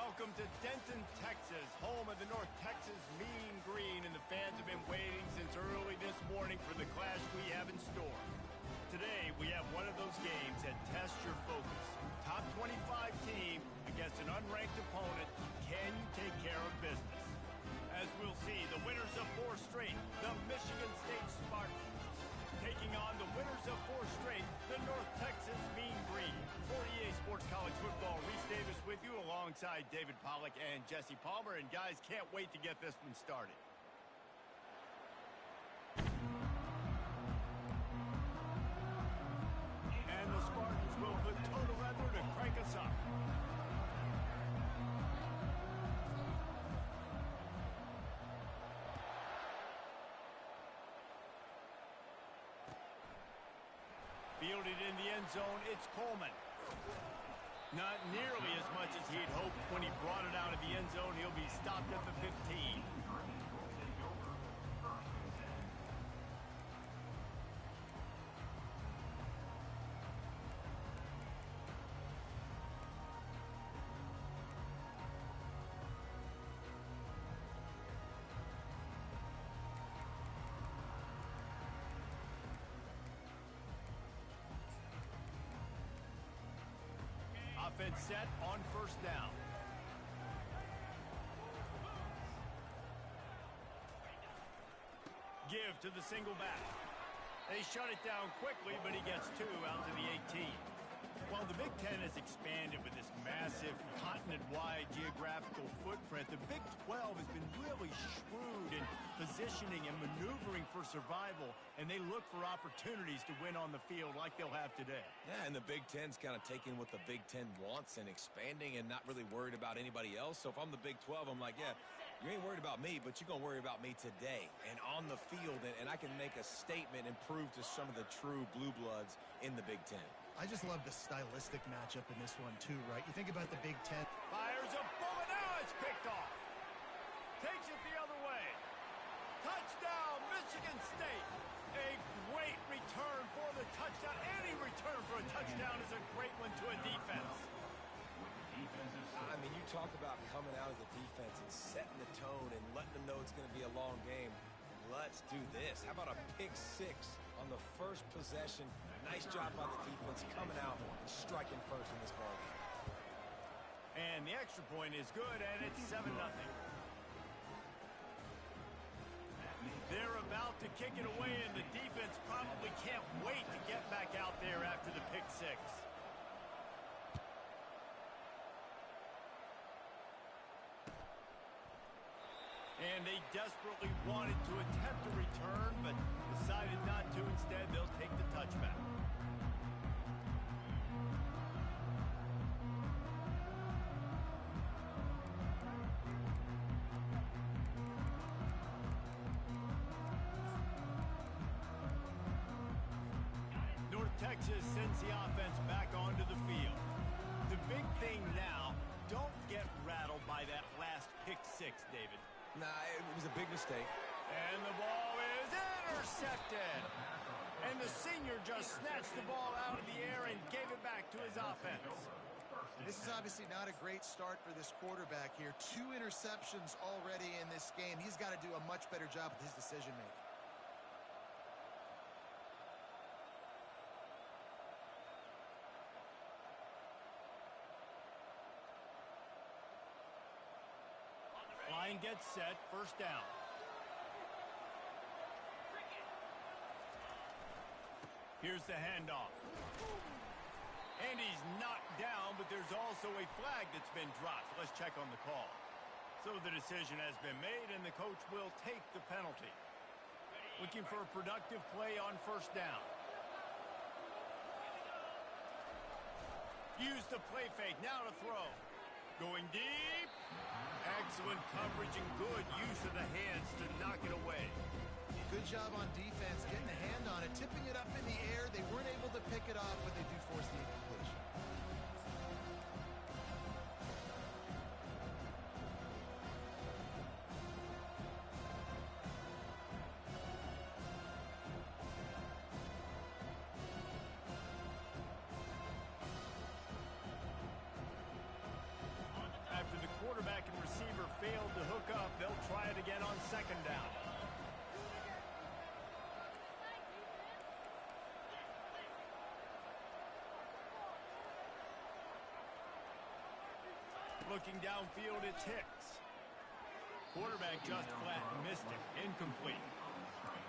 Welcome to Denton, Texas, home of the North Texas Mean Green, and the fans have been waiting since early this morning for the clash we have in store. Today, we have one of those games that tests your focus. Top 25 team against an unranked opponent. Can you take care of business? As we'll see, the winners of 4 straight, the Michigan State Spartans, taking on the winners of 4 straight, the North Texas Mean Green. For EA Sports College Football, Reese Davis with you alongside David Pollack and Jesse Palmer. And guys, can't wait to get this one started. And the Spartans will put total leather to crank us up. Fielded in the end zone, it's Coleman. Not nearly as much as he'd hoped when he brought it out of the end zone. He'll be stopped at the 15. Offense set on first down. Give to the single back. They shut it down quickly, but he gets 2 out to the 18. While the Big Ten has expanded with this massive continent-wide geographical footprint, the Big 12 has been really shrewd in positioning and maneuvering for survival, and they look for opportunities to win on the field like they'll have today. Yeah, and the Big Ten's kind of taking what the Big Ten wants and expanding and not really worried about anybody else. So if I'm the Big 12, I'm like, yeah, you ain't worried about me, but you're going to worry about me today and on the field, and I can make a statement and prove to some of the true blue bloods in the Big Ten. I just love the stylistic matchup in this one, too, right? You think about the Big Ten. Fires a bullet. Now it's picked off. Takes it the other way. Touchdown, Michigan State. A great return for the touchdown. Any return for a touchdown is a great one to a defense. I mean, you talk about coming out as a defense and setting the tone and letting them know it's going to be a long game. Let's do this. How about a pick 6 on the first possession? Nice job by the defense coming out and striking first in this ballgame. And the extra point is good, and it's 7-0. They're about to kick it away, and the defense probably can't wait to get back out there after the pick 6. And they desperately wanted to attempt a return, but decided not to. Instead, they'll take the touchback. North Texas sends the offense back onto the field. The big thing now, don't get rattled by that last pick 6, David. Nah, it was a big mistake. And the ball is intercepted. And the senior just snatched the ball out of the air and gave it back to his offense. This is obviously not a great start for this quarterback here. 2 interceptions already in this game. He's got to do a much better job with his decision-making. Line gets set, first down. Here's the handoff. And he's knocked down, but there's also a flag that's been dropped. Let's check on the call. So the decision has been made, and the coach will take the penalty. Looking for a productive play on first down. Use the play fake, now to throw. Going deep. Excellent coverage and good use of the hands to knock it away. Good job on defense, getting a hand on it, tipping it up in the air. They weren't able to pick it off, but they do force the incompletion. again on second down. Looking downfield, it's Hicks. Quarterback just flat missed it. Incomplete.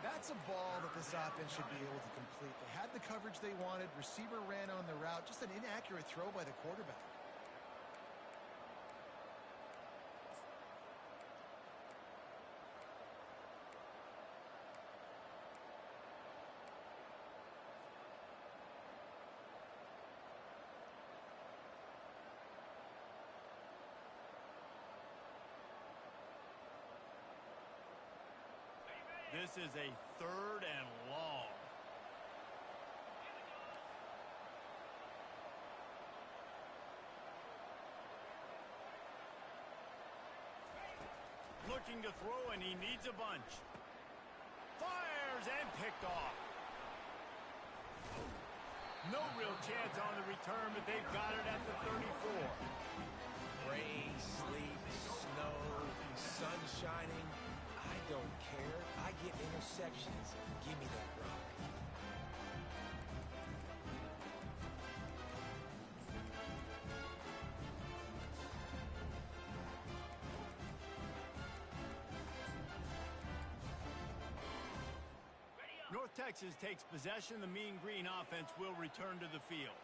That's a ball that this offense should be able to complete. They had the coverage they wanted. Receiver ran on the route. Just an inaccurate throw by the quarterback. This is a 3rd and long. Looking to throw, and he needs a bunch. Fires and picked off. No real chance on the return, but they've got it at the 34. Rain, sleet, snow, sun shining. I don't care. I get interceptions. Give me that rock. North Texas takes possession. The Mean Green offense will return to the field.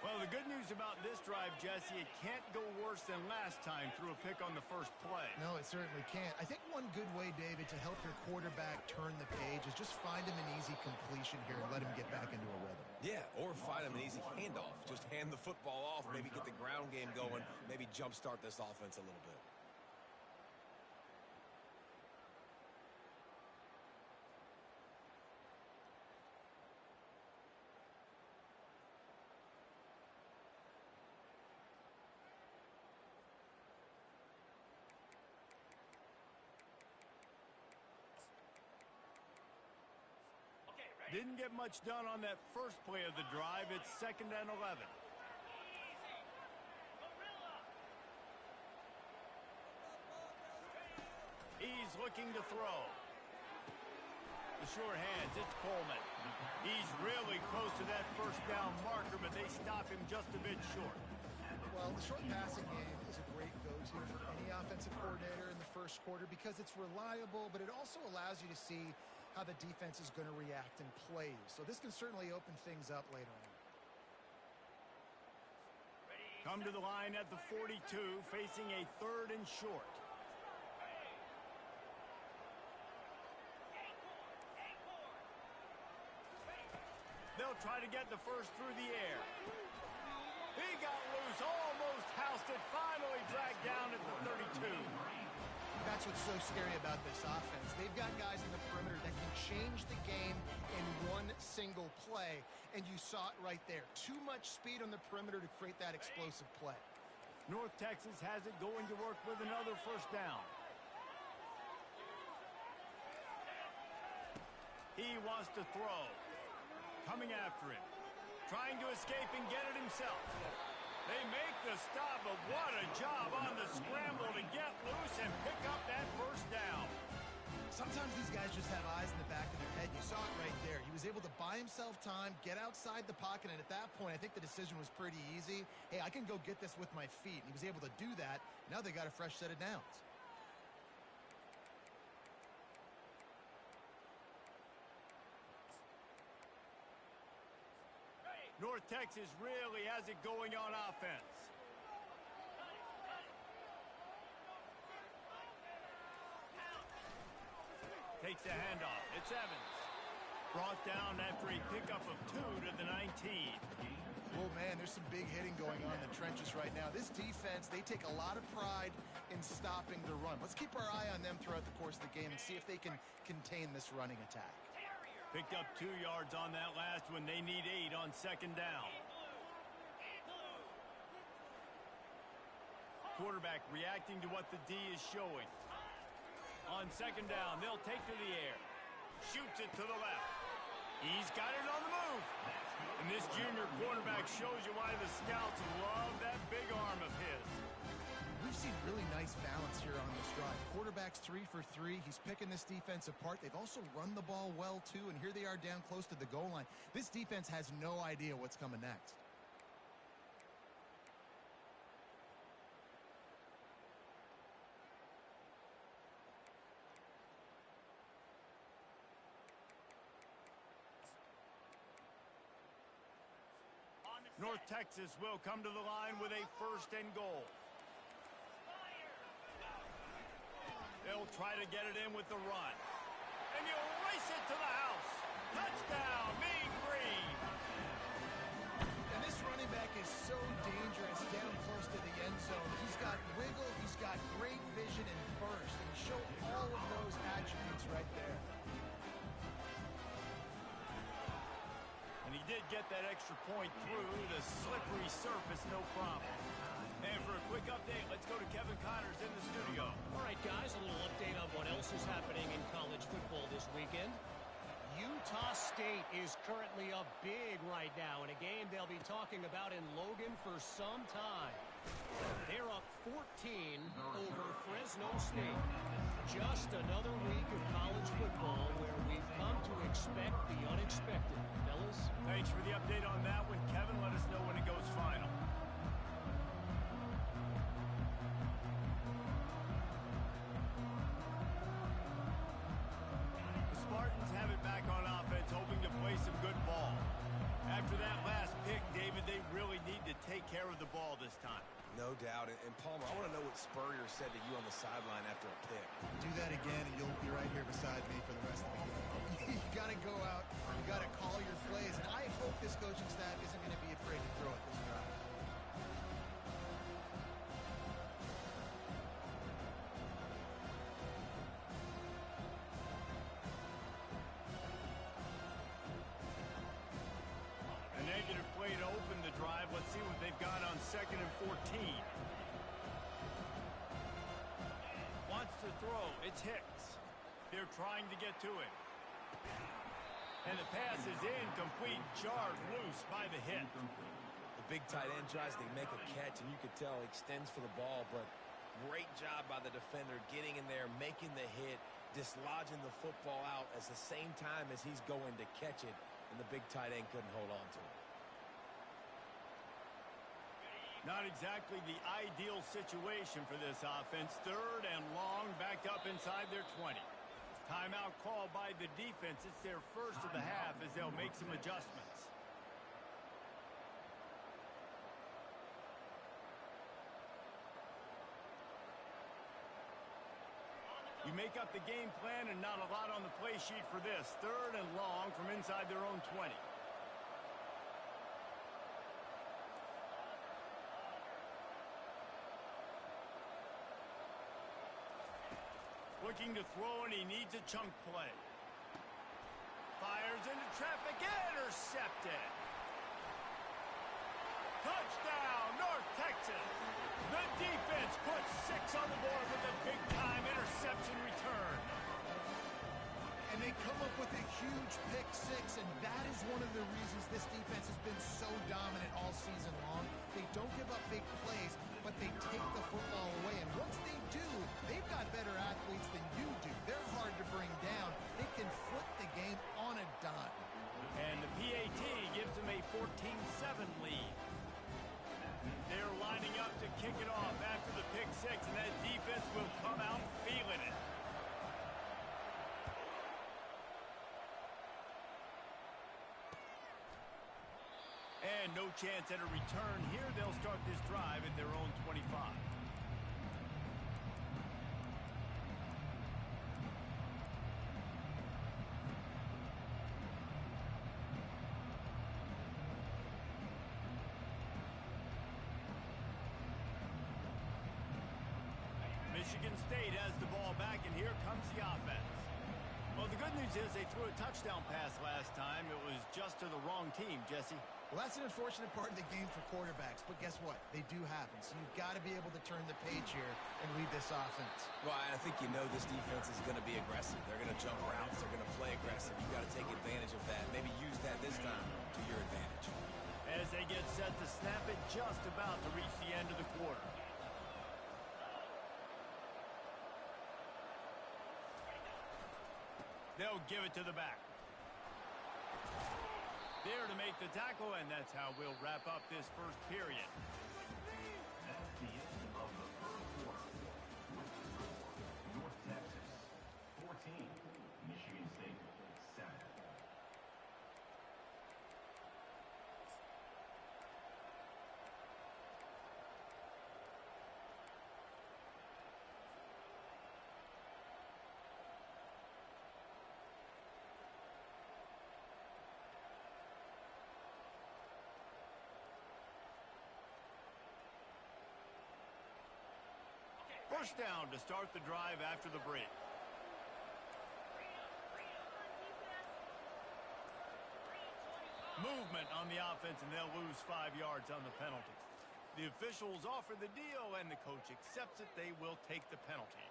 Well, the good news about this drive, Jesse, it can't go worse than last time through a pick on the first play. No, it certainly can't. I think one good way, David, to help your quarterback turn the page is just find him an easy completion here and let him get back into a rhythm. Yeah, or find him an easy handoff. Just hand the football off, maybe get the ground game going, maybe jumpstart this offense a little bit. Didn't get much done on that first play of the drive. It's 2nd and 11. He's looking to throw. The short hands, it's Coleman. He's really close to that first down marker, but they stop him just a bit short. Well, the short passing game is a great go-to for any offensive coordinator in the first quarter because it's reliable, but it also allows you to see how the defense is going to react in plays. So this can certainly open things up later on. Come to the line at the 42, facing a 3rd and short. They'll try to get the first through the air. He got loose, almost housed it, finally dragged down at the 32. That's what's so scary about this offense. They've got guys in the perimeter that can change the game in one single play, and you saw it right there. Too much speed on the perimeter to create that explosive play. North Texas has it going to work with another first down. He wants to throw. Coming after him. Trying to escape and get it himself. They make the stop, but what a job on the scramble to get loose and pick up that first down. Sometimes these guys just have eyes in the back of their head. You saw it right there. He was able to buy himself time, get outside the pocket, and at that point, I think the decision was pretty easy. Hey, I can go get this with my feet. And he was able to do that. Now they got a fresh set of downs. North Texas really has it going on offense. Takes the handoff. It's Evans. Brought down after a pickup of 2 to the 19. Oh, man, there's some big hitting going on in the trenches right now. This defense, they take a lot of pride in stopping the run. Let's keep our eye on them throughout the course of the game and see if they can contain this running attack. Picked up 2 yards on that last one. They need 8 on second down. Quarterback reacting to what the D is showing. On second down, they'll take to the air. Shoots it to the left. He's got it on the move. And this junior quarterback shows you why the scouts love that big arm of his. We've we've seen really nice balance here on this drive. Quarterback's 3 for 3. He's picking this defense apart. They've also run the ball well, too, and here they are down close to the goal line. This defense has no idea what's coming next. North Texas will come to the line with a 1st and goal. They'll try to get it in with the run. And you'll race it to the house. Touchdown, Mean Green. And this running back is so dangerous down close to the end zone. He's got wiggle, he's got great vision and burst. And he showed all of those attributes right there. He did get that extra point through the slippery surface, no problem. And for a quick update, let's go to Kevin Connors in the studio. All right, guys, a little update on what else is happening in college football this weekend. Utah State is currently up big right now in a game they'll be talking about in Logan for some time. They're up 14 over Fresno State. Just another week of college football where we've come to expect the unexpected. Fellas? Thanks for the update on that one, Kevin. Let us know when it goes final. The Spartans have it back on offense, hoping to play some good ball. After that last pick, David, they really need to take care of the ball this time. No doubt. And Palmer, I want to know what Spurrier said to you on the sideline after a pick. Do that again, and you'll be right here beside me for the rest of the game. You got to go out. You got to call your plays. And I hope this coaching staff isn't going to be afraid to throw it this drive. A negative play to open the drive. Let's see what they've got on 2nd and 14. Wants to throw. It's Hicks. They're trying to get to it. And the pass is incomplete, jarred loose by the hit. The big tight end tries to make a catch, and you could tell he extends for the ball, but great job by the defender getting in there, making the hit, dislodging the football out at the same time as he's going to catch it, and the big tight end couldn't hold on to it. Not exactly the ideal situation for this offense. 3rd and long, backed up inside their 20. Timeout called by the defense. It's their first of the half as they'll make some adjustments. You make up the game plan and not a lot on the play sheet for this. 3rd and long from inside their own 20. Looking to throw, and he needs a chunk play. Fires into traffic, intercepted. Touchdown, North Texas. The defense puts 6 on the board with a big-time interception return. And they come up with a huge pick 6, and that is one of the reasons this defense has been so dominant all season long. They don't give up big plays, but they take the football away. And once they do, they've got better athletes than you do. They're hard to bring down. They can flip the game on a dime. And the PAT gives them a 14-7 lead. They're lining up to kick it off after the pick 6, and that defense will come out feeling it. And no chance at a return here. They'll start this drive at their own 25. Michigan State has the ball back, and here comes the offense. Well, the good news is they threw a touchdown pass last time. It was just to the wrong team, Jesse. Well, that's an unfortunate part of the game for quarterbacks, but guess what? They do happen, so you've got to be able to turn the page here and lead this offense. Well, I think you know this defense is going to be aggressive. They're going to jump routes. They're going to play aggressive. You've got to take advantage of that. Maybe use that this time to your advantage. As they get set to snap it, just about to reach the end of the quarter. They'll give it to the back. There to make the tackle, and that's how we'll wrap up this first period. That's the end of the first quarter. North Texas, 14. Michigan State, 7. First down to start the drive after the break. Movement on the offense, and they'll lose 5 yards on the penalty. The officials offer the deal, and the coach accepts it. They will take the penalty.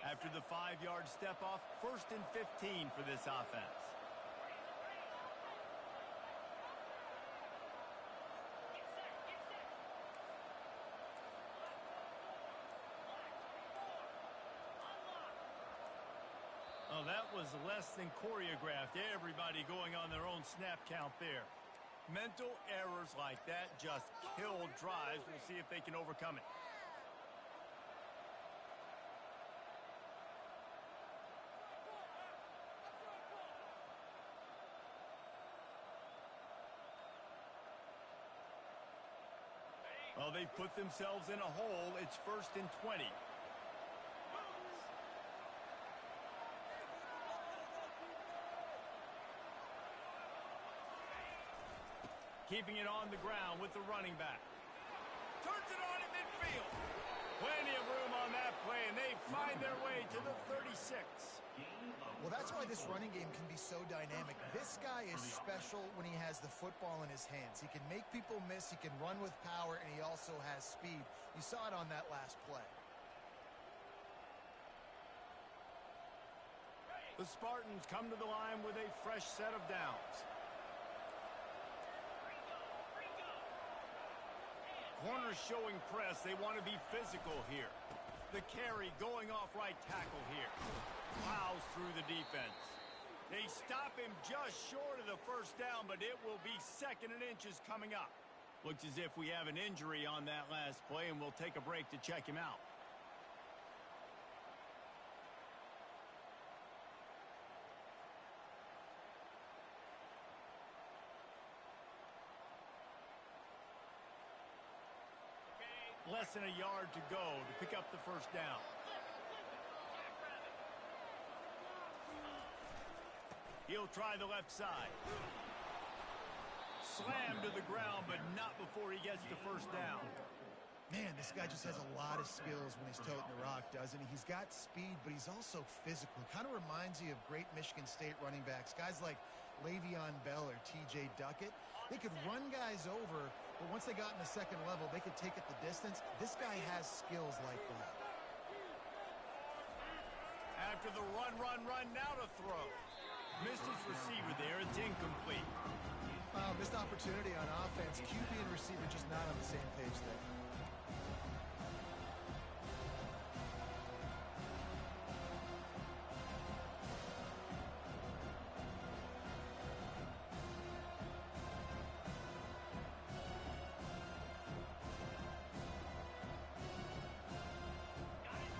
After the 5-yard step off, 1st and 15 for this offense. Oh, that was less than choreographed. Everybody going on their own snap count there. Mental errors like that just kill drives. We'll see if they can overcome it. Well, they've put themselves in a hole. It's 1st and 20. Keeping it on the ground with the running back. Turns it on in midfield. Plenty of room on that play, and they find their way to the 36. Well, that's why this running game can be so dynamic. This guy is special when he has the football in his hands. He can make people miss, he can run with power, and he also has speed. You saw it on that last play. The Spartans come to the line with a fresh set of downs. Corners showing press. They want to be physical here. The carry going off right tackle here. Plows through the defense. They stop him just short of the first down, but it will be 2nd and inches coming up. Looks as if we have an injury on that last play, and we'll take a break to check him out. Less than a yard to go to pick up the first down. He'll try the left side. Slammed to the ground, but not before he gets the first down. Man, this guy just has a lot of skills when he's toting the rock, doesn't he? He's got speed, but he's also physical. Kind of reminds you of great Michigan State running backs. Guys like Le'Veon Bell or T.J. Duckett. They could run guys over, but once they got in the second level, they could take it the distance. This guy has skills like that. After the run, now to throw. Missed his receiver there. It's incomplete. Missed opportunity on offense. QB and receiver just not on the same page there.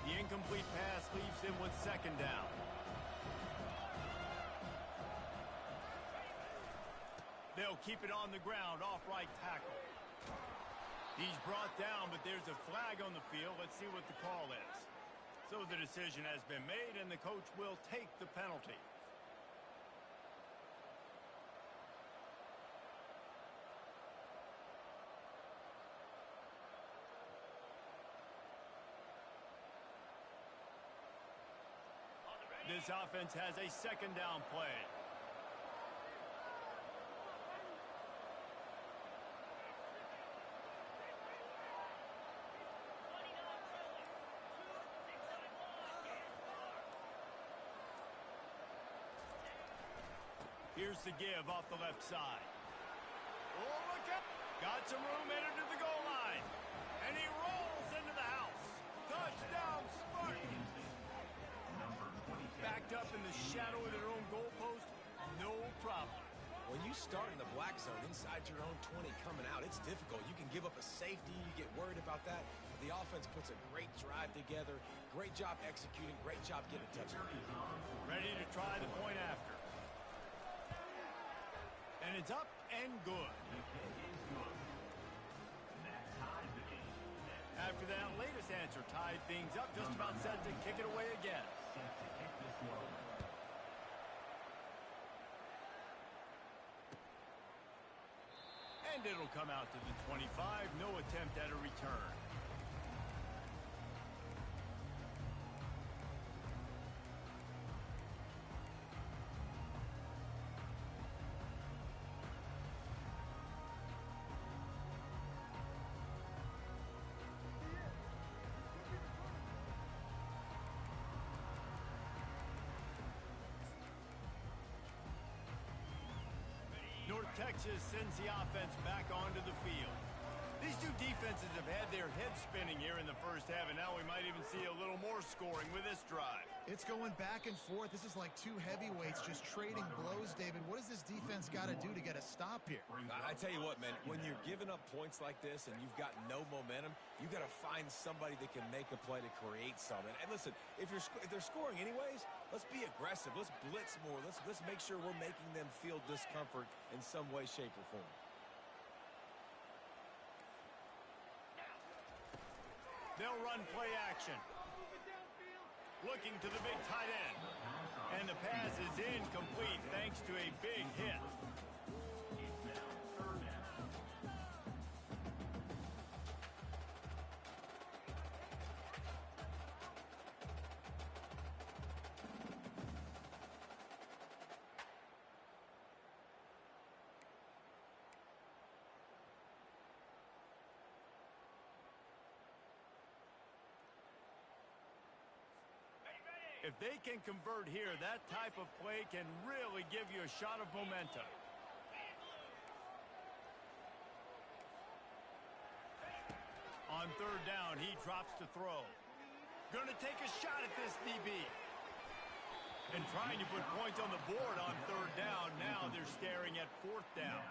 The incomplete pass leaves him with 2nd down. They'll keep it on the ground, off right tackle. He's brought down, but there's a flag on the field. Let's see what the call is. So the decision has been made, and the coach will take the penalty. This offense has a 2nd down play. Here's the give off the left side. Oh, look out. Got some room headed to the goal line. And he rolls into the house. Touchdown, Spartans. Backed up in the shadow of their own goalpost, no problem. When you start in the black zone inside your own 20 coming out, it's difficult. You can give up a safety. You get worried about that. But the offense puts a great drive together. Great job executing. Great job getting a touchdown. Ready to try the point after. And it's up and good. After that latest answer tied things up, just about set to kick it away again. And it'll come out to the 25. No attempt at a return. North Texas sends the offense back onto the field. These two defenses have had their heads spinning here in the first half, and now we might even see a little more scoring with this drive. It's going back and forth. This is like two heavyweights just trading blows, David. What does this defense got to do to get a stop here? I tell you what, man, when you're giving up points like this and you've got no momentum, you got to find somebody that can make a play to create something. And listen, if they're scoring anyways, let's be aggressive. Let's blitz more. Let's make sure we're making them feel discomfort in some way, shape, or form. They'll run play action. Looking to the big tight end. And the pass is incomplete thanks to a big hit. If they can convert here, that type of play can really give you a shot of momentum. On third down, he drops to throw. Going to take a shot at this DB. And trying to put points on the board on third down. Now they're staring at fourth down.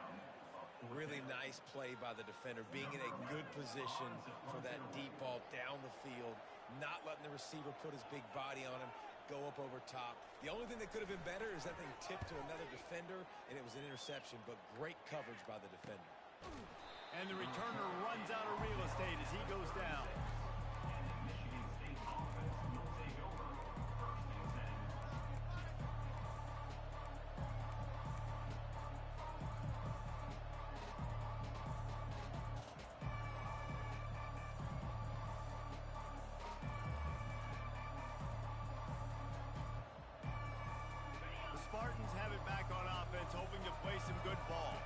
Really nice play by the defender, being in a good position for that deep ball down the field, not letting the receiver put his big body on him, go up over top. The only thing that could have been better is that thing tipped to another defender, and it was an interception, but great coverage by the defender. And the returner runs out of real estate as he goes down. Spartans have it back on offense, hoping to play some good ball.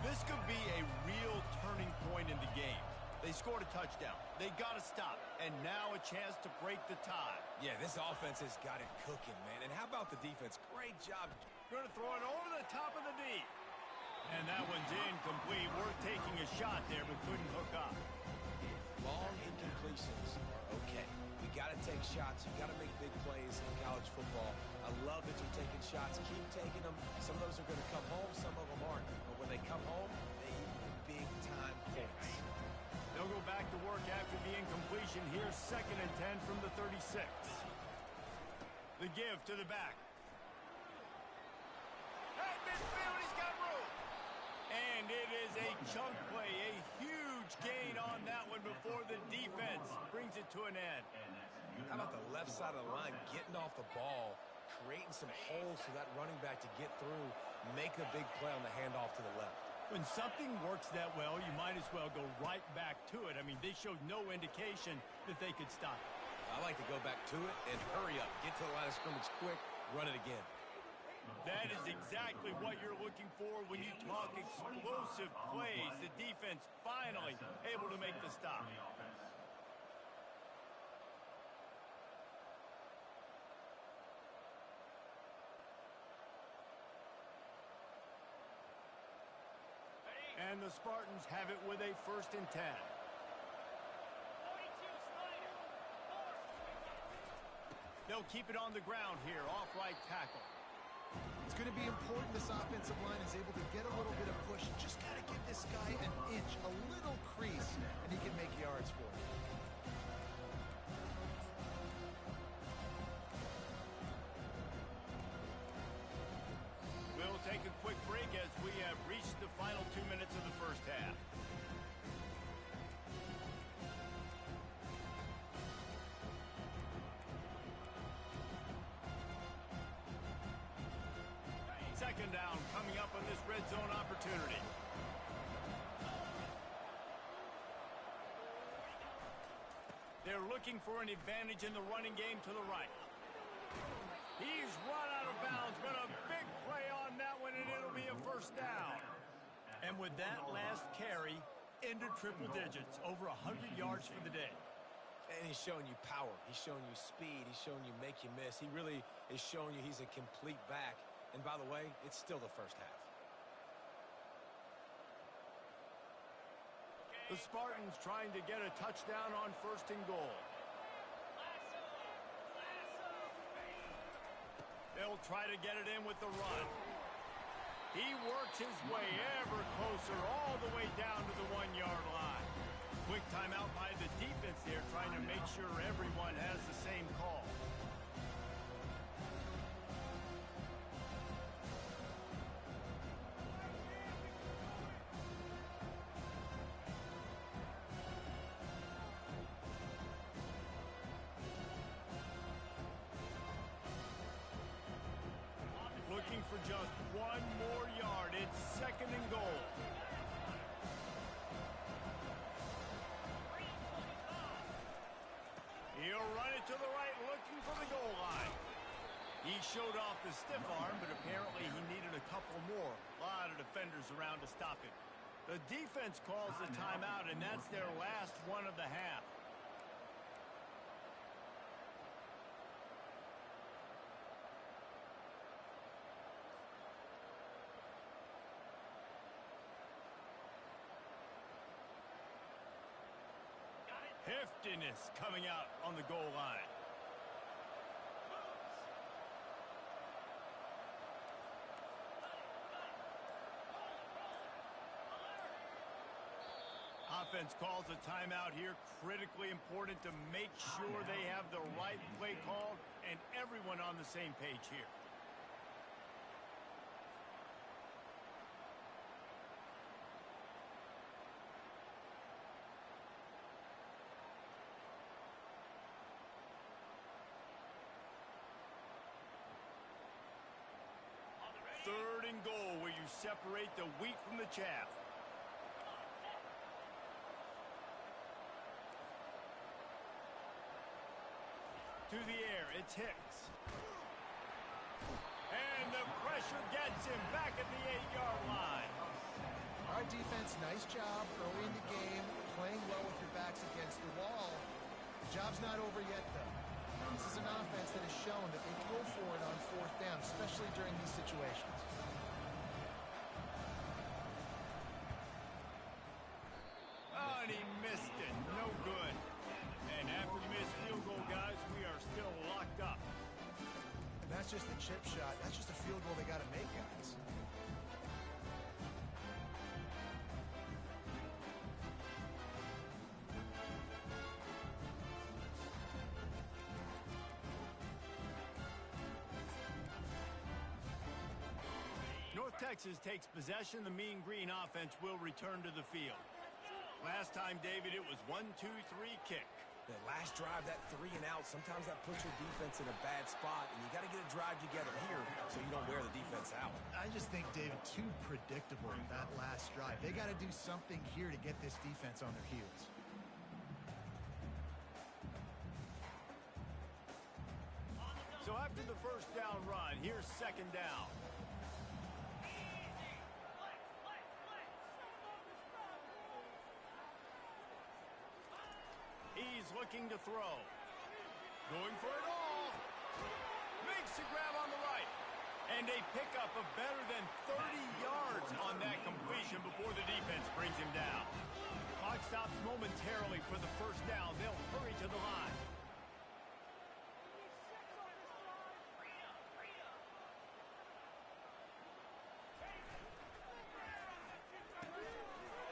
This could be a real turning point in the game. They scored a touchdown. They got to stop. And now a chance to break the tie. Yeah, this offense has got it cooking, man. And how about the defense? Great job. Going to throw it over the top of the D. And that one's incomplete. Worth taking a shot there, but couldn't hook up. Long incompletions are okay. You got to take shots. You got to make big plays in college football. I love that you're taking shots. Keep taking them. Some of those are going to come home. Some of them aren't. But when they come home, they equal big-time points. They'll go back to work after the incompletion. Here's 2nd and 10 from the 36. The give to the back. At midfield, he's got room. And it is a chunk play, a huge gain on that one before the defense brings it to an end. How about the left side of the line getting off the ball, creating some holes for that running back to get through, make a big play on the handoff to the left. When something works that well, you might as well go right back to it. I mean, they showed no indication that they could stop it. I like to go back to it and hurry up. Get to the line of scrimmage quick, run it again. That is exactly what you're looking for when you talk explosive plays. The defense finally able to make the stop. And the Spartans have it with a 1st and 10. They'll keep it on the ground here, off right tackle. It's going to be important this offensive line is able to get a little bit of push. Just got to give this guy an inch, a little crease, and he can make yards for it. We'll take a quick break as we have reached the final 2 minutes of the first half. Second down coming up on this red zone opportunity. They're looking for an advantage in the running game to the right. He's run out of bounds, but a big play on that one, and it'll be a 1st down. And with that last carry, into triple digits, over 100 yards for the day. And he's showing you power. He's showing you speed. He's showing you make you miss. He really is showing you he's a complete back. And by the way, it's still the first half. The Spartans trying to get a touchdown on 1st and goal. They'll try to get it in with the run. He works his way ever closer all the way down to the 1-yard line. Quick timeout by the defense there, trying to make sure everyone has the same call. Looking for just 1 more yard. It's 2nd and goal. He'll run it to the right, looking for the goal line. He showed off the stiff arm, but apparently he needed a couple more. A lot of defenders around to stop him. The defense calls the timeout, and that's their last one of the half. Heftiness coming out on the goal line. Offense calls a timeout here. Critically important to make sure they have the right play called and everyone on the same page here. Third and goal, where you separate the wheat from the chaff. To the air, it's Hicks. And the pressure gets him back at the 8-yard line. Our defense, nice job early in the game, playing well with your backs against the wall. The job's not over yet, though. This is an offense that has shown that they go for it on 4th down, especially during these situations. Oh, and he missed it. No good. And after the missed field goal, guys, we are still locked up. And that's just a chip shot. That's just a field goal they got to make, guys. Texas takes possession. The Mean Green offense will return to the field. Last time, David, it was 1-2-3 kick. The last drive, that 3 and out, sometimes that puts your defense in a bad spot, and you got to get a drive together here so you don't wear the defense out. I just think, David, too predictable that last drive. They got to do something here to get this defense on their heels. So after the first down run, here's 2nd down. He's looking to throw. Going for it all. Makes the grab on the right. And a pickup of better than 30 yards on that completion before the defense brings him down. Clock stops momentarily for the first down. They'll hurry to the line.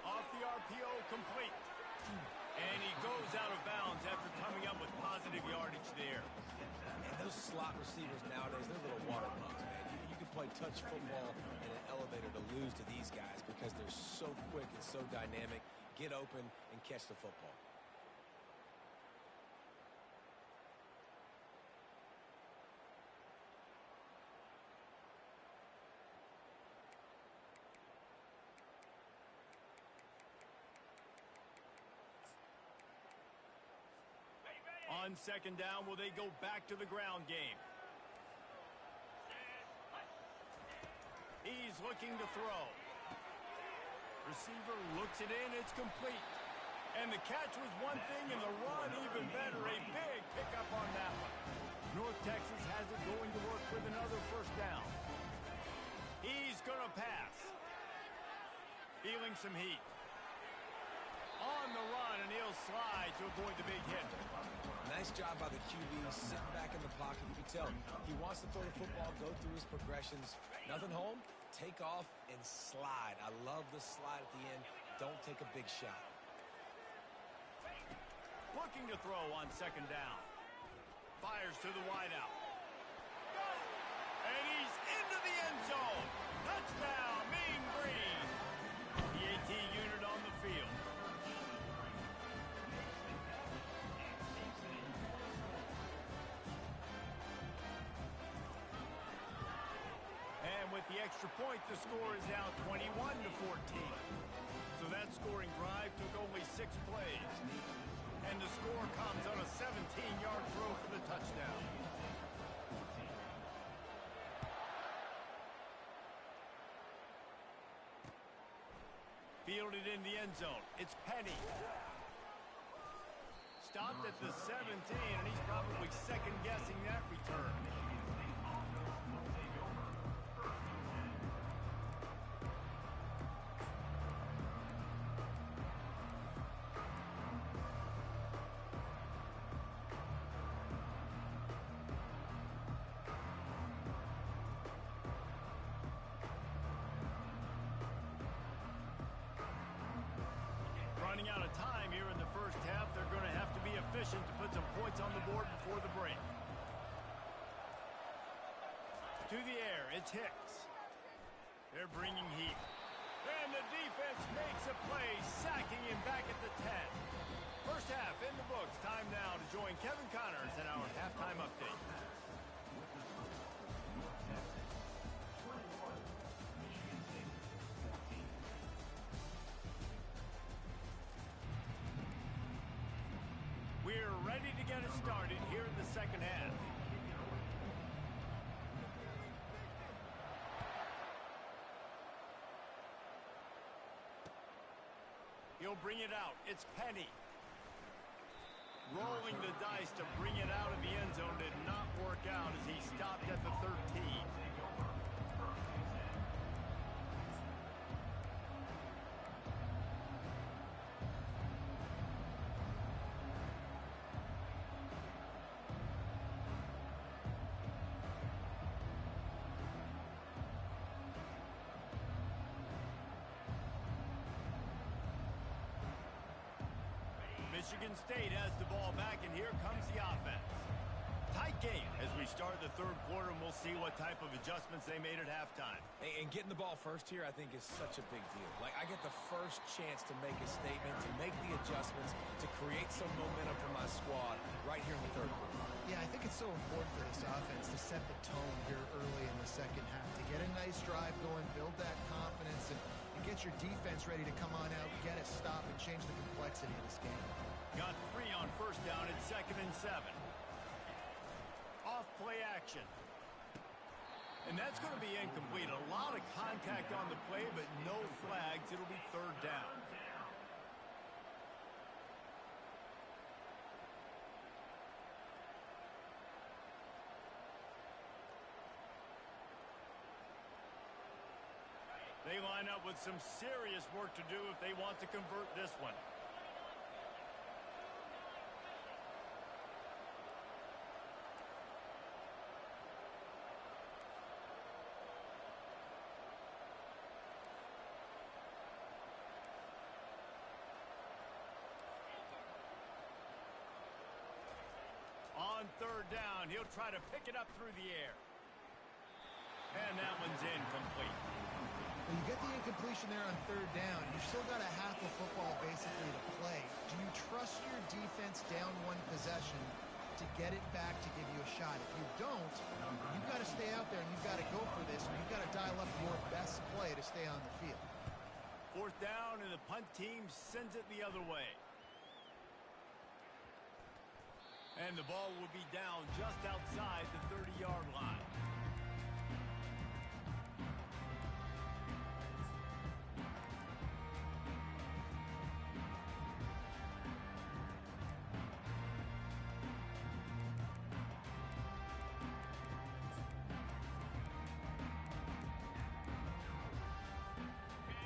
Off the RPO, complete. And he goes out of bounds after coming up with positive yardage there. And those slot receivers nowadays, they're little water bugs, man. You can play touch football in an elevator to lose to these guys because they're so quick and so dynamic. Get open and catch the football. On second down, will they go back to the ground game? He's looking to throw. Receiver looks it in. It's complete. And the catch was one thing, and the run even better. A big pickup on that one. North Texas has it going to work with another first down. He's going to pass. Feeling some heat. On the run, and he'll slide to avoid the big hit. Nice job by the QB, sitting back in the pocket. You can tell he wants to throw the football, go through his progressions. Nothing home, take off and slide. I love the slide at the end. Don't take a big shot. Looking to throw on second down. Fires to the wideout. And he's into the end zone. Touchdown, Mean Green. The AT unit on the field. And with the extra point, the score is now 21-14. So that scoring drive took only 6 plays. And the score comes on a 17-yard throw for the touchdown. Fielded in the end zone. It's Penny. Stopped at the 17, and he's probably second-guessing that return. Running out of time here in the first half. They're going to have to be efficient to put some points on the board before the break. To the air, it's Hicks. They're bringing heat. And the defense makes a play, sacking him back at the 10. First half in the books. Time now to join Kevin Connors in our halftime update. We're ready to get it started here in the second half. He'll bring it out. It's Penny. Rolling the dice to bring it out of the end zone did not work out as he stopped at the 13. Michigan State has the ball back, and here comes the offense. Tight game as we start the third quarter, and we'll see what type of adjustments they made at halftime. And getting the ball first here, I think, is such a big deal. Like, I get the first chance to make a statement, to make the adjustments, to create some momentum for my squad right here in the third quarter. Yeah, I think it's so important for this offense to set the tone here early in the second half, to get a nice drive going, build that confidence, and get your defense ready to come on out, get a stop, and change the complexity of this game. Got 3 on first down at 2nd and 7. Off play action. And that's going to be incomplete. A lot of contact on the play, but no flags. It'll be third down. They line up with some serious work to do if they want to convert this one. On third down, he'll try to pick it up through the air. And that one's incomplete. When you get the incompletion there on third down, you've still got a half of football basically to play. Do you trust your defense down one possession to get it back to give you a shot? If you don't, you've got to stay out there and you've got to go for this, and you've got to dial up your best play to stay on the field. Fourth down, and the punt team sends it the other way. And the ball will be down just outside the 30-yard line.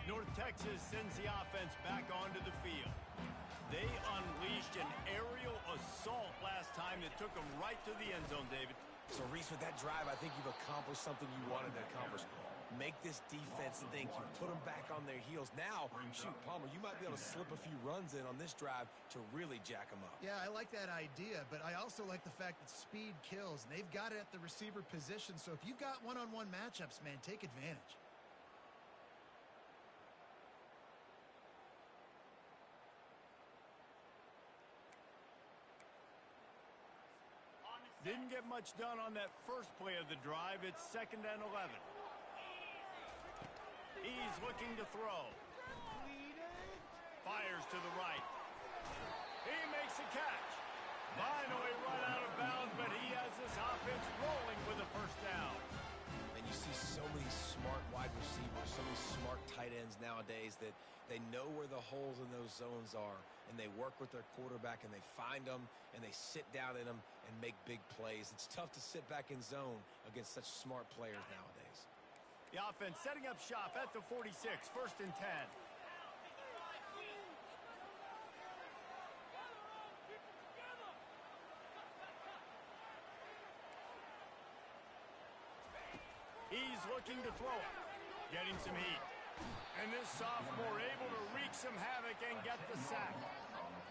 North Texas sends the offense back onto the field. They unleashed an aerial assault last time that took them right to the end zone, David. So, Reese, with that drive, I think you've accomplished something you wanted to accomplish. Make this defense think. You put them back on their heels. Now, shoot, Palmer, you might be able to slip a few runs in on this drive to really jack them up. Yeah, I like that idea, but I also like the fact that speed kills. And they've got it at the receiver position, so if you've got one-on-one matchups, man, take advantage. Didn't get much done on that first play of the drive. It's 2nd and 11. He's looking to throw. Fires to the right. He makes a catch. Finally run out of bounds, but he has this offense rolling with a first down. And you see so many smart wide receivers, so many smart tight ends nowadays that they know where the holes in those zones are, and they work with their quarterback, and they find them, and they sit down in them and make big plays. It's tough to sit back in zone against such smart players nowadays. The offense setting up shop at the 46, 1st and 10. He's looking to throw it, getting some heat. And this sophomore able to wreak some havoc and get the sack.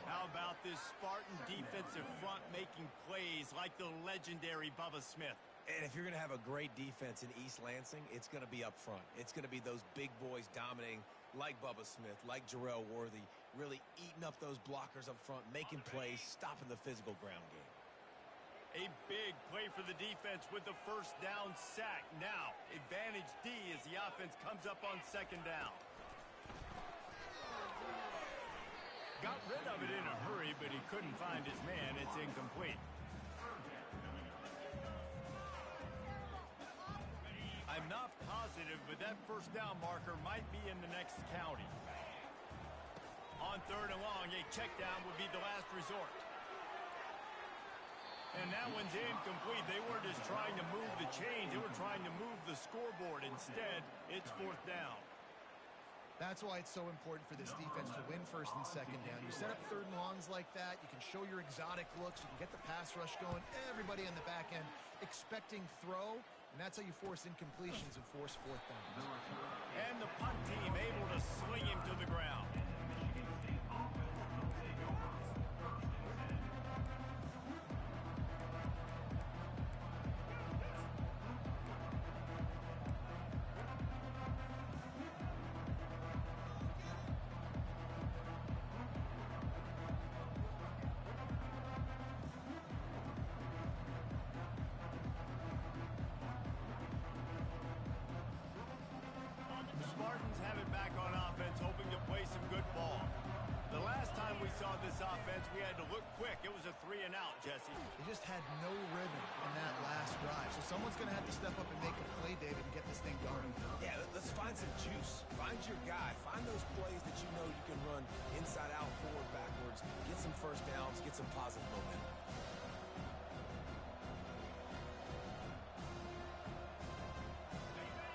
How about this Spartan defensive front making plays like the legendary Bubba Smith? And if you're going to have a great defense in East Lansing, it's going to be up front. It's going to be those big boys dominating like Bubba Smith, like Jarrell Worthy, really eating up those blockers up front, making plays, stopping the physical ground game. A big play for the defense with the first down sack. Now, advantage D as the offense comes up on 2nd down. Got rid of it in a hurry, but he couldn't find his man. It's incomplete. I'm not positive, but that first down marker might be in the next county. On 3rd and long, a check down would be the last resort. And that one's incomplete. They weren't just trying to move the chains. They were trying to move the scoreboard. Instead, it's 4th down. That's why it's so important for this defense to win 1st and 2nd down. You set up 3rd and longs like that. You can show your exotic looks. You can get the pass rush going. Everybody on the back end expecting throw. And that's how you force incompletions and force 4th down. And the punt team able to sling him to the ground. We had to look quick. It was a 3-and-out, Jesse. They just had no rhythm in that last drive. So someone's going to have to step up and make a play, David, and get this thing going. Yeah, let's find some juice. Find your guy. Find those plays that you know you can run inside out, forward, backwards. Get some first downs. Get some positive momentum.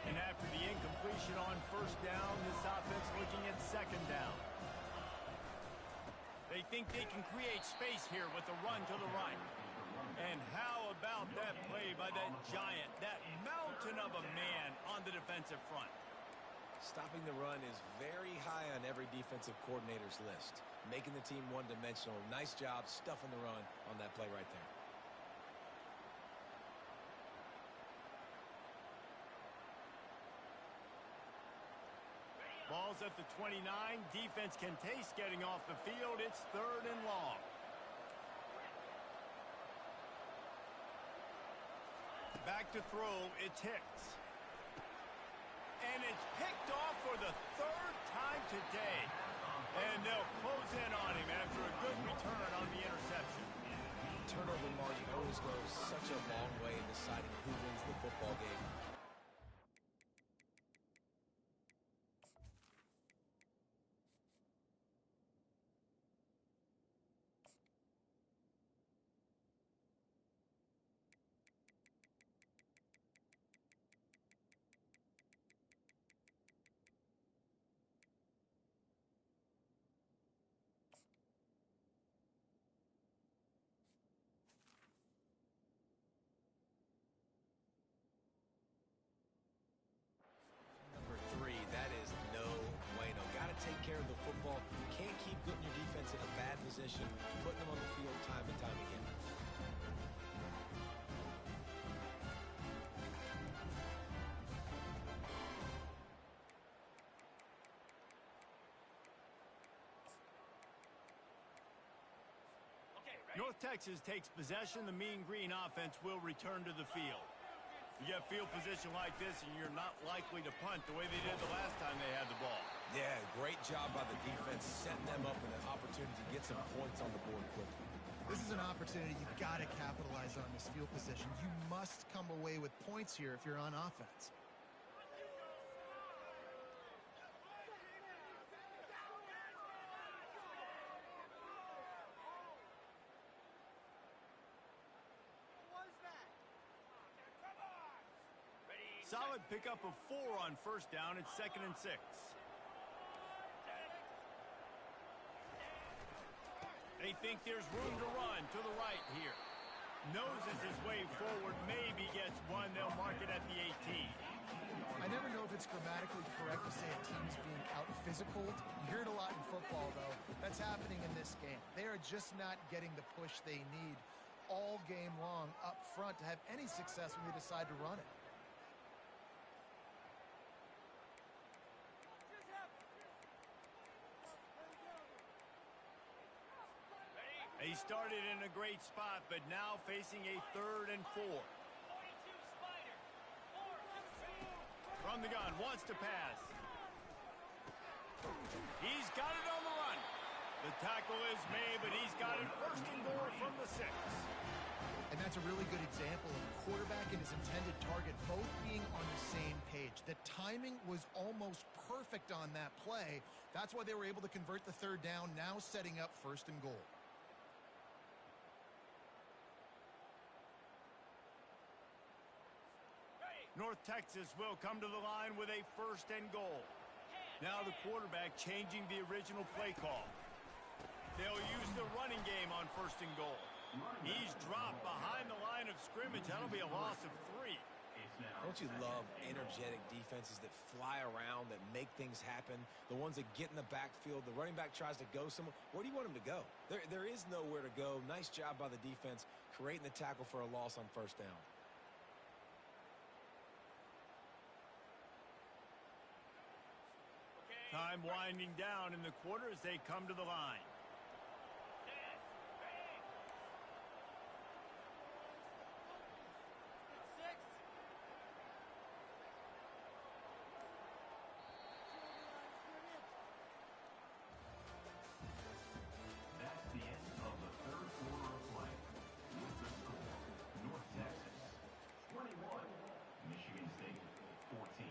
And after the incompletion on 1st first down. This offense looking at second down. They think they can create space here with the run to the right. And how about that play by that giant, that mountain of a man on the defensive front? Stopping the run is very high on every defensive coordinator's list. Making the team one-dimensional. Nice job stuffing the run on that play right there. Ball's at the 29. Defense can taste getting off the field. It's third and long. Back to throw. It's Hicks. And it's picked off for the third time today. And they'll close in on him after a good return on the interception. Turnover margin always goes such a long way in deciding who wins the football game. Take care of the football. You can't keep putting your defense in a bad position, putting them on the field time and time again. North Texas takes possession. The Mean Green offense will return to the field. You get field position like this, and you're not likely to punt the way they did the last time they had the ball. Yeah, great job by the defense, setting them up with an opportunity to get some points on the board quickly. This is an opportunity you've got to capitalize on this field position. You must come away with points here if you're on offense. Solid pickup of 4 on first down. It's 2nd and 6. They think there's room to run to the right here. Noses his way forward, maybe gets one. They'll mark it at the 18. I never know if it's grammatically correct to say a team's being out-physical. You hear it a lot in football, though. That's happening in this game. They are just not getting the push they need all game long up front to have any success when they decide to run it. He started in a great spot, but now facing a 3rd and 4. From the gun, wants to pass. He's got it on the run. The tackle is made, but he's got it 1st and goal from the 6. And that's a really good example of a quarterback and his intended target both being on the same page. The timing was almost perfect on that play. That's why they were able to convert the 3rd down, now setting up 1st and goal. North Texas will come to the line with a 1st and goal. Now the quarterback changing the original play call. They'll use the running game on 1st and goal. He's dropped behind the line of scrimmage. That'll be a loss of 3. Don't you love energetic defenses that fly around, that make things happen? The ones that get in the backfield, the running back tries to go somewhere. Where do you want him to go? There is nowhere to go. Nice job by the defense creating the tackle for a loss on 1st down. Time winding down in the quarter as they come to the line. That's the end of the 3rd quarter of play. With the score, North Texas 21, Michigan State 14.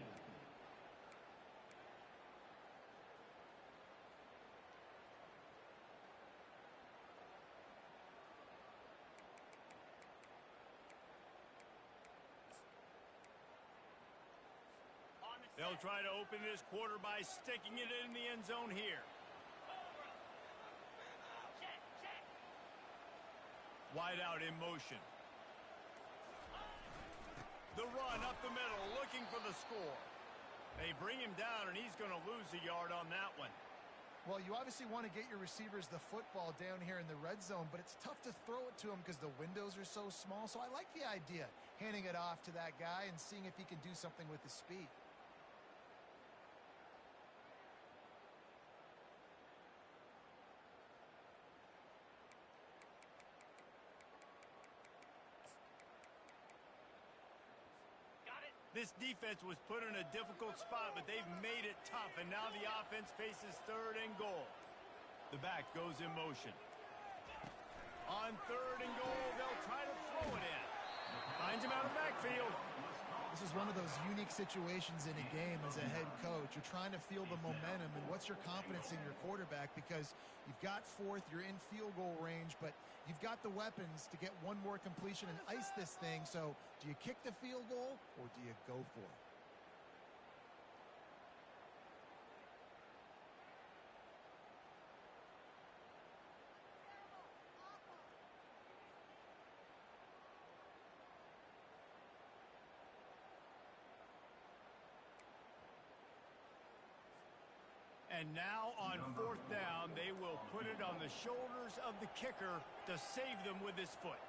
They'll try to open this quarter by sticking it in the end zone here. Wide out in motion. The run up the middle, looking for the score. They bring him down, and he's going to lose a yard on that one. Well, you obviously want to get your receivers the football down here in the red zone, but it's tough to throw it to them because the windows are so small. So I like the idea, handing it off to that guy and seeing if he can do something with his speed. This defense was put in a difficult spot, but they've made it tough, and now the offense faces 3rd and goal. The back goes in motion. On 3rd and goal, they'll try to throw it in. Finds him out of the backfield. This is one of those unique situations in a game as a head coach. You're trying to feel the momentum, and what's your confidence in your quarterback? Because you've got 4th, you're in field goal range, but you've got the weapons to get one more completion and ice this thing. So do you kick the field goal or do you go for it? And now on 4th down, they will put it on the shoulders of the kicker to save them with his foot.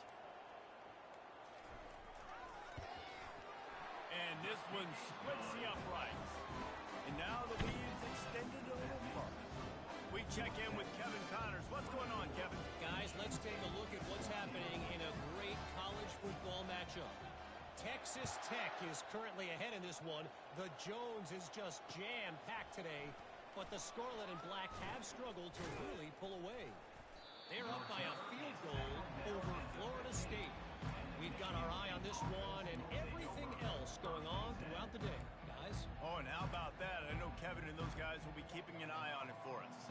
And this one splits the uprights. And now the lead is extended a little further. We check in with Kevin Connors. What's going on, Kevin? Guys, let's take a look at what's happening in a great college football matchup. Texas Tech is currently ahead in this one. The Jones is just jam-packed today. But the Scarlet and Black have struggled to really pull away. They're up by a field goal over Florida State. We've got our eye on this one and everything else going on throughout the day, guys. Oh, and how about that? I know Kevin and those guys will be keeping an eye on it for us.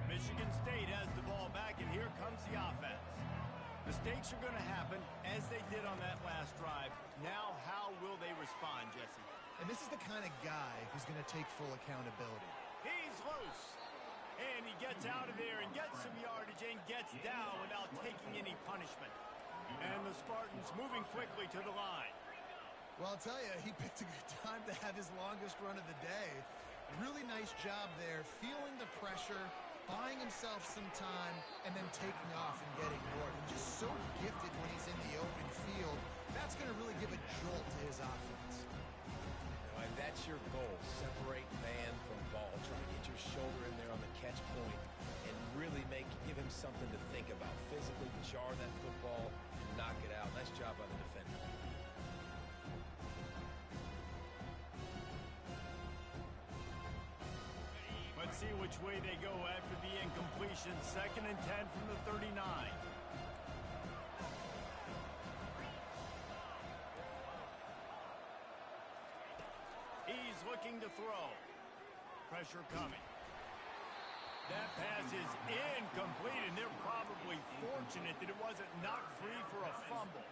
Michigan State has the ball back, and here comes the offense. Mistakes are going to happen, as they did on that last drive. Now, how will they respond, Jesse? And this is the kind of guy who's going to take full accountability. He's loose. And he gets out of there and gets some yardage and gets down without taking any punishment. And the Spartans moving quickly to the line. Well, I'll tell you, he picked a good time to have his longest run of the day. Really nice job there, feeling the pressure, buying himself some time, and then taking off and getting more. And just so gifted when he's in the open field. That's going to really give a jolt to his offense. And that's your goal. Separate man from ball. Try to get your shoulder in there on the catch point and really give him something to think about. Physically jar that football, knock it out. Nice job by the defender. Let's see which way they go after the incompletion. 2nd and 10 from the 39. He's looking to throw. Pressure coming. That pass is incomplete, and they're probably fortunate that it wasn't knocked free for a fumble.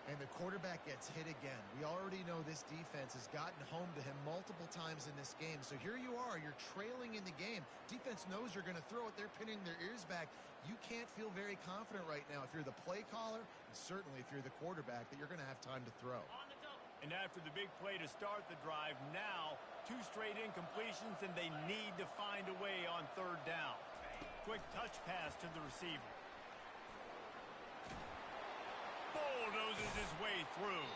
And the quarterback gets hit again. We already know this defense has gotten home to him multiple times in this game. So here you are, you're trailing in the game. Defense knows you're going to throw it. They're pinning their ears back. You can't feel very confident right now if you're the play caller, and certainly if you're the quarterback, that you're going to have time to throw. And after the big play to start the drive, now 2 straight incompletions, and they need to find a way on 3rd down. Quick touch pass to the receiver. Bulldozes his way through.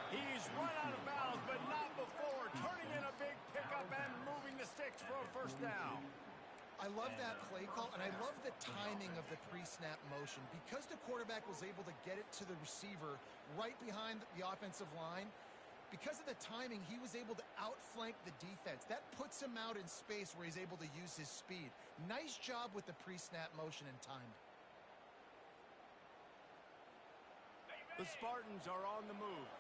He's run out of bounds, but not before turning in a big pickup and moving the sticks for a 1st down. I love that play call, and I love the timing of the pre-snap motion. Because the quarterback was able to get it to the receiver right behind the offensive line, because of the timing, he was able to outflank the defense. That puts him out in space where he's able to use his speed. Nice job with the pre-snap motion and timing. The Spartans are on the move.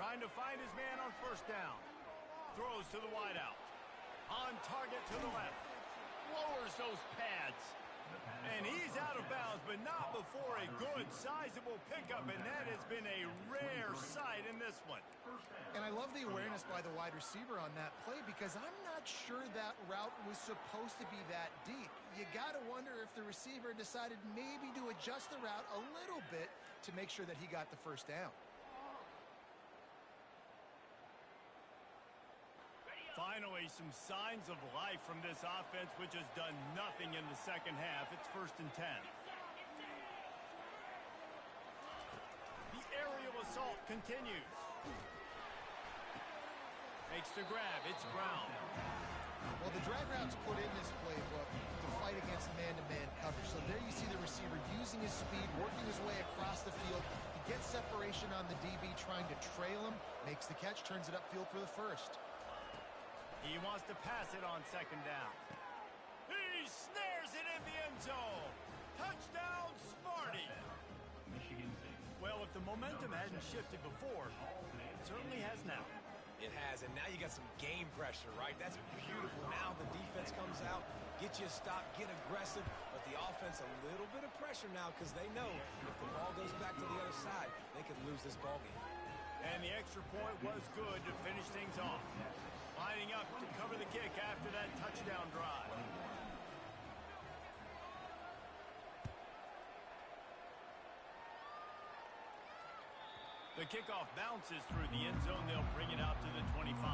Trying to find his man on 1st down. Throws to the wideout. On target to the left. Lowers those pads. And he's out of bounds, but not before a good, sizable pickup, and that has been a rare sight in this one. And I love the awareness by the wide receiver on that play because I'm not sure that route was supposed to be that deep. You got to wonder if the receiver decided maybe to adjust the route a little bit to make sure that he got the first down. Finally, some signs of life from this offense, which has done nothing in the second half. It's 1st and 10. The aerial assault continues. Makes the grab. It's Brown. Well, the drag route's put in this playbook to fight against man-to-man coverage. So there you see the receiver using his speed, working his way across the field. He gets separation on the DB, trying to trail him, makes the catch, turns it upfield for the first. He wants to pass it on 2nd down. He snares it in the end zone. Touchdown, Smarty. Well, if the momentum hadn't shifted before, it certainly has now. It has, and now you got some game pressure, right? That's beautiful. Now the defense comes out, get you a stop, get aggressive, but the offense a little bit of pressure now because they know if the ball goes back to the other side, they could lose this ball game. And the extra point was good to finish things off. Lining up to cover the kick after that touchdown drive. The kickoff bounces through the end zone. They'll bring it out to the 25.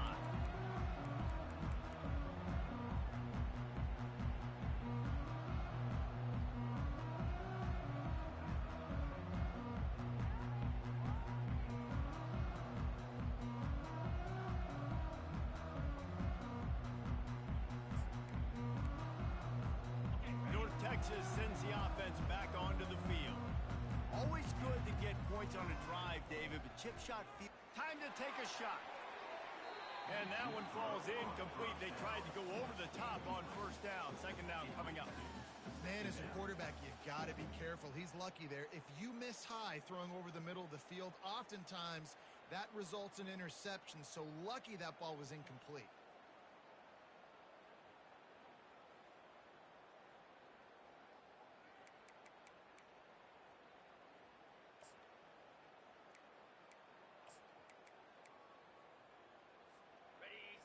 Texas sends the offense back onto the field. Always good to get points on a drive, David, but chip shot field. Time to take a shot. And that one falls incomplete. They tried to go over the top on 1st down. 2nd down coming up. Man, as a quarterback, you got to be careful. He's lucky there. If you miss high throwing over the middle of the field, oftentimes that results in interception. So lucky that ball was incomplete.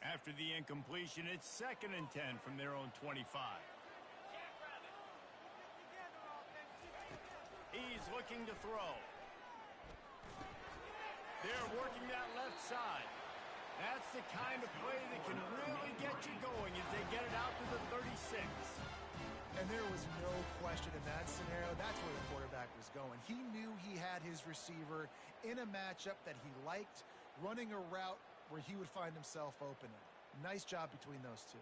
After the incompletion, it's 2nd and 10 from their own 25. He's looking to throw. They're working that left side. That's the kind of play that can really get you going as they get it out to the 36. And there was no question in that scenario. That's where the quarterback was going. He knew he had his receiver in a matchup that he liked, running a route where he would find himself open. Nice job between those two.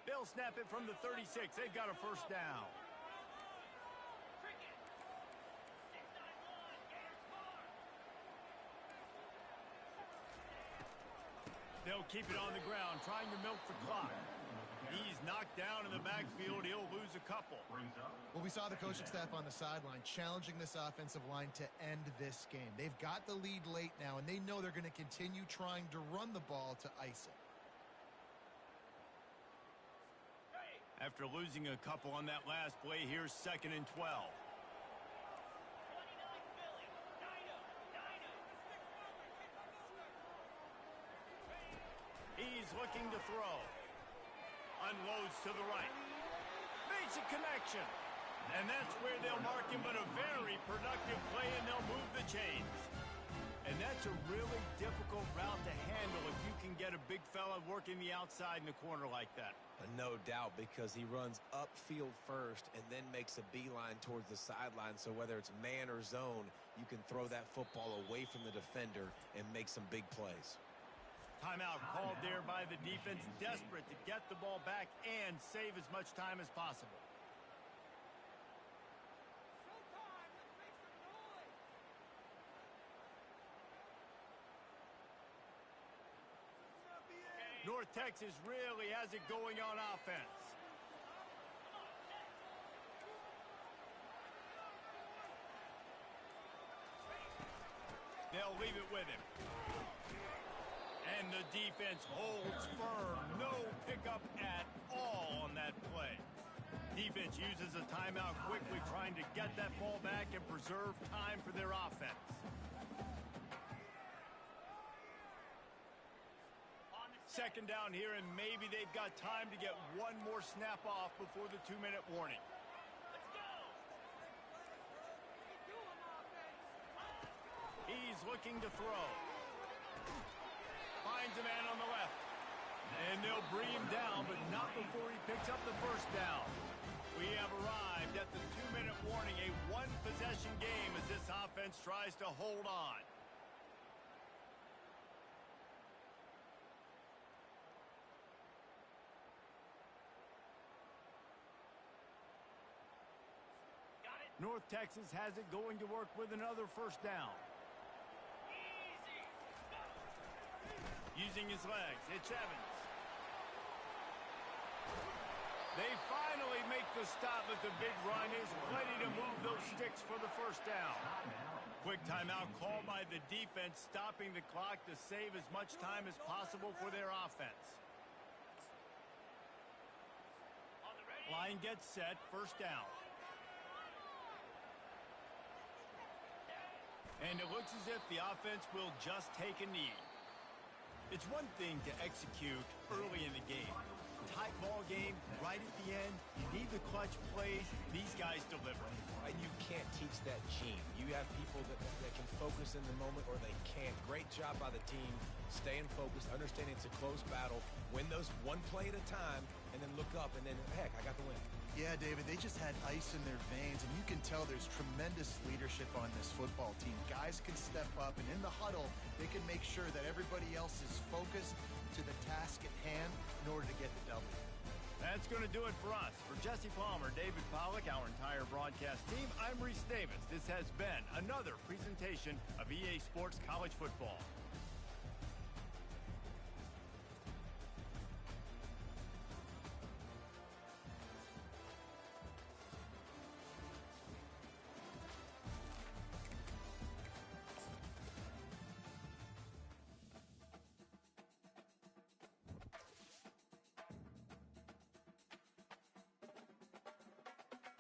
They'll snap it from the 36. They've got a 1st down. They'll keep it on the ground, trying to milk the clock. He's knocked down in the backfield. He'll lose a couple. Well, we saw the coaching staff on the sideline challenging this offensive line to end this game. They've got the lead late now, and they know they're going to continue trying to run the ball to ice it. After losing a couple on that last play, here's 2nd and 12. He's looking to throw. Unloads to the right. Makes a connection. And that's where they'll mark him, but a very productive play, and they'll move the chains. And that's a really difficult route to handle if you can get a big fella working the outside in the corner like that. No doubt, because he runs upfield first and then makes a beeline towards the sideline. So whether it's man or zone, you can throw that football away from the defender and make some big plays. Timeout called there by the defense, desperate to get the ball back and save as much time as possible. North Texas really has it going on offense. They'll leave it with him. And the defense holds firm. No pickup at all on that play. Defense uses a timeout quickly, trying to get that ball back and preserve time for their offense. Second down here, and maybe they've got time to get one more snap off before the 2-minute warning. He's looking to throw. Finds a man on the left. And they'll bring him down, but not before he picks up the first down. We have arrived at the 2-minute warning, a one-possession game as this offense tries to hold on. North Texas has it going to work with another first down. Using his legs, it's Evans. They finally make the stop, but the big run is plenty to move those sticks for the first down. Quick timeout called by the defense, stopping the clock to save as much time as possible for their offense. Line gets set, first down. And it looks as if the offense will just take a knee. It's one thing to execute early in the game. Tight ball game, right at the end. You need the clutch plays. These guys deliver. And you can't teach that gene. You have people that can focus in the moment or they can't. Great job by the team, staying focused, understanding it's a close battle, win those one play at a time, and then look up, and then, heck, I got the win. Yeah, David, they just had ice in their veins, and you can tell there's tremendous leadership on this football team. Guys can step up, and in the huddle, they can make sure that everybody else is focused to the task at hand in order to get the W. That's going to do it for us. For Jesse Palmer, David Pollack, our entire broadcast team, I'm Reese Davis. This has been another presentation of EA Sports College Football.